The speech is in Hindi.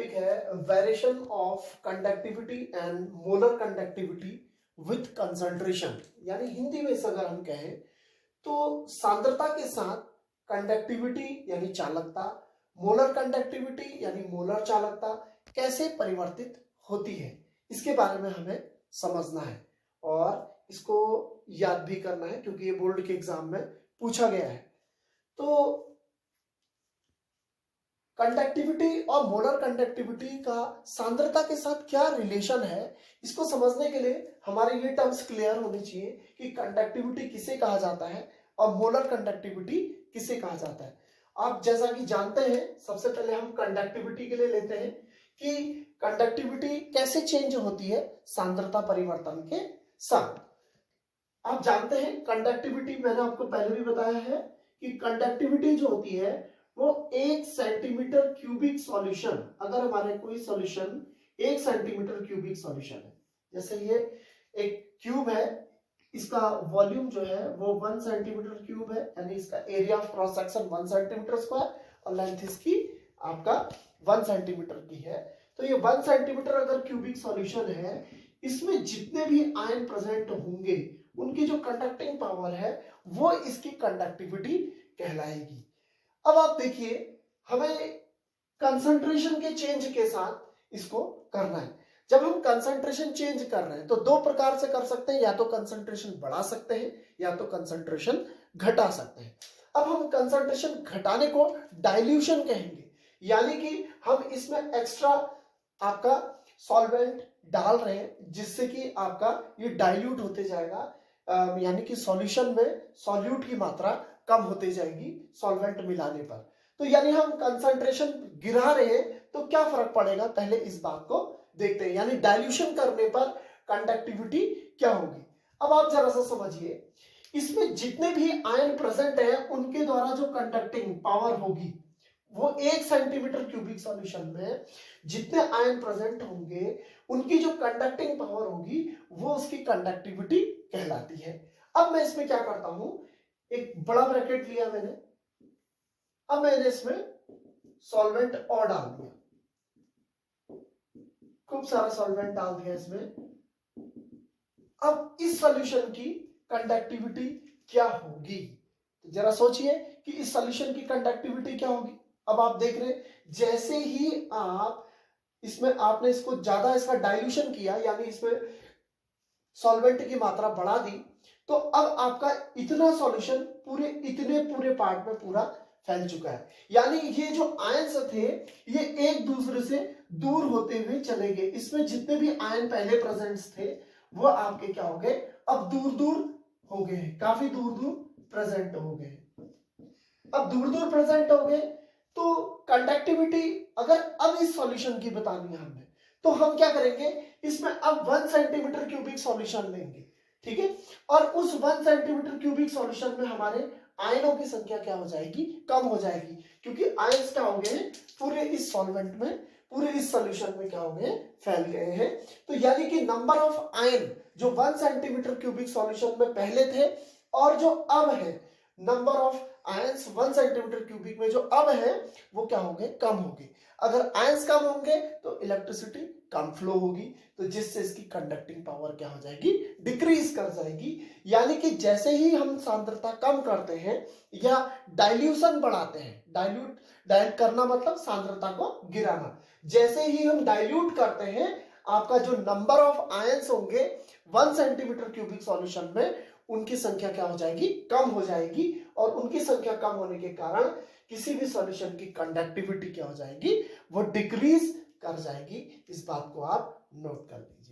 टॉपिक है variation of conductivity and molar conductivity with concentration. यानी हिंदी में अगर हम कहें तो सांद्रता के साथ कंडक्टिविटी यानी चालकता, मोलर कंडक्टिविटी यानी मोलर चालकता कैसे परिवर्तित होती है, इसके बारे में हमें समझना है और इसको याद भी करना है क्योंकि ये बोर्ड के एग्जाम में पूछा गया है। तो कंडक्टिविटी और मोलर कंडक्टिविटी का सांद्रता के साथ क्या रिलेशन है, इसको समझने के लिए हमारे ये टर्म्स क्लियर होनी चाहिए कि कंडक्टिविटी किसे कहा जाता है और मोलर कंडक्टिविटी किसे कहा जाता है। आप जैसा कि जानते हैं, सबसे पहले हम कंडक्टिविटी के लिए लेते हैं कि कंडक्टिविटी कैसे चेंज होती है सांद्रता परिवर्तन के साथ। आप जानते हैं कंडक्टिविटी, मैंने आपको पहले भी बताया है कि कंडक्टिविटी जो होती है वो 1 सेंटीमीटर क्यूबिक सॉल्यूशन, अगर हमारे कोई सॉल्यूशन 1 सेंटीमीटर क्यूबिक सॉल्यूशन है, जैसे ये एक क्यूब है, इसका वॉल्यूम जो है वो 1 सेंटीमीटर क्यूब है, यानी इसका area of cross section 1 centimetre square और लेंथ इसकी आपका 1 सेंटीमीटर की है। तो ये 1 सेंटीमीटर अगर क्यूबिक सॉल्यूशन है, इसमें जितने भी आयन प्रेजेंट होंगे उनकी जो कंडक्टिंग पावर है वो इसकी कंडक्टिविटी कहलाएगी। अब आप देखिए, हमें कंसंट्रेशन के चेंज के साथ इसको करना है। जब हम कंसंट्रेशन चेंज कर रहे हैं तो दो प्रकार से कर सकते हैं, या तो कंसंट्रेशन बढ़ा सकते हैं या तो कंसंट्रेशन घटा सकते हैं। अब हम कंसंट्रेशन घटाने को डाइल्यूशन कहेंगे, यानी कि हम इसमें एक्स्ट्रा आपका सॉल्वेंट डाल रहे हैं जिससे कि आपका ये डाइल्यूट होते जाएगा, यानी कि सॉल्यूशन में सॉल्यूट की मात्रा कम होती जाएगी सॉल्वेंट मिलाने पर। तो यानी हम कंसंट्रेशन गिरा रहे हैं तो क्या फर्क पड़ेगा, पहले इस बात को देखते हैं। यानी डाइल्यूशन करने पर कंडक्टिविटी क्या होगी। अब आप जरा सा समझिए, इसमें जितने भी आयन प्रेजेंट हैं उनके द्वारा जो कंडक्टिंग पावर होगी वो 1 सेंटीमीटर क्यूबिक सॉल्यूशन में जितने आयन प्रेजेंट होंगे उनकी जो कंडक्टिंग पावर होगी वो उसकी कंडक्टिविटी कहलाती है। अब मैं इसमें क्या करता हूं, एक बड़ा ब्रैकेट लिया मैंने, अब मैंने इसमें सॉल्वेंट और डाल दिया, खूब सारा सॉल्वेंट डाल दिया इसमें। अब इस सॉल्यूशन की कंडक्टिविटी क्या होगी, तो जरा सोचिए कि इस सॉल्यूशन की कंडक्टिविटी क्या होगी। अब आप देख रहे हैं, जैसे ही आप इसमें आपने इसको ज्यादा इसका डाइल्यूशन किया, यानी इसमें सॉल्वेंट की मात्रा बढ़ा दी, तो अब आपका इतना सॉल्यूशन इतने पूरे पार्ट में पूरा फैल चुका है। यानी ये जो आयंस थे ये एक दूसरे से दूर होते हुए चले गए। इसमें जितने भी आयन पहले प्रेजेंट थे वो आपके क्या हो गए, अब दूर दूर हो गए, काफी दूर दूर प्रेजेंट हो गए। अब दूर दूर प्रेजेंट हो गए तो कंडक्टिविटी अगर अब इस सॉल्यूशन की बतानी है हमने, तो हम क्या करेंगे, इसमें अब 1 सेंटीमीटर क्यूबिक सॉल्यूशन लेंगे, ठीक है, और उस 1 सेंटीमीटर क्यूबिक सॉल्यूशन में हमारे आयनों की संख्या क्या हो जाएगी, कम हो जाएगी, क्योंकि आयंस क्या हो गए हैं पूरे इस सॉल्वेंट में, पूरे इस सॉल्यूशन में क्या हो गए, फैल गए हैं। तो यानी कि नंबर ऑफ आयन जो 1 सेंटीमीटर क्यूबिक सॉल्यूशन में पहले थे और जो अब है, number of ions 1 centimetre cubic में जो अब है वो क्या होंगे, कम होंगे। अगर आयंस कम होंगे तो इलेक्ट्रिसिटी कम फ्लो होगी, तो जिससे इसकी कंडक्टिंग पावर क्या हो जाएगी, डिक्रीज कर जाएगी। यानी कि जैसे ही हम सांद्रता कम करते हैं या डाइल्यूशन बढ़ाते हैं, डाइल्यूट करना मतलब सांद्रता को गिराना, जैसे ही हम डाइल्यूट करते हैं आपका जो नंबर ऑफ आयंस होंगे 1 सेंटीमीटर क्यूबिक सॉल्यूशन में उनकी संख्या क्या हो जाएगी, कम हो जाएगी, और उनकी संख्या कम होने के कारण किसी भी सॉल्यूशन की कंडक्टिविटी क्या हो जाएगी, वो डिक्रीज कर जाएगी। इस बात को आप नोट कर लीजिए।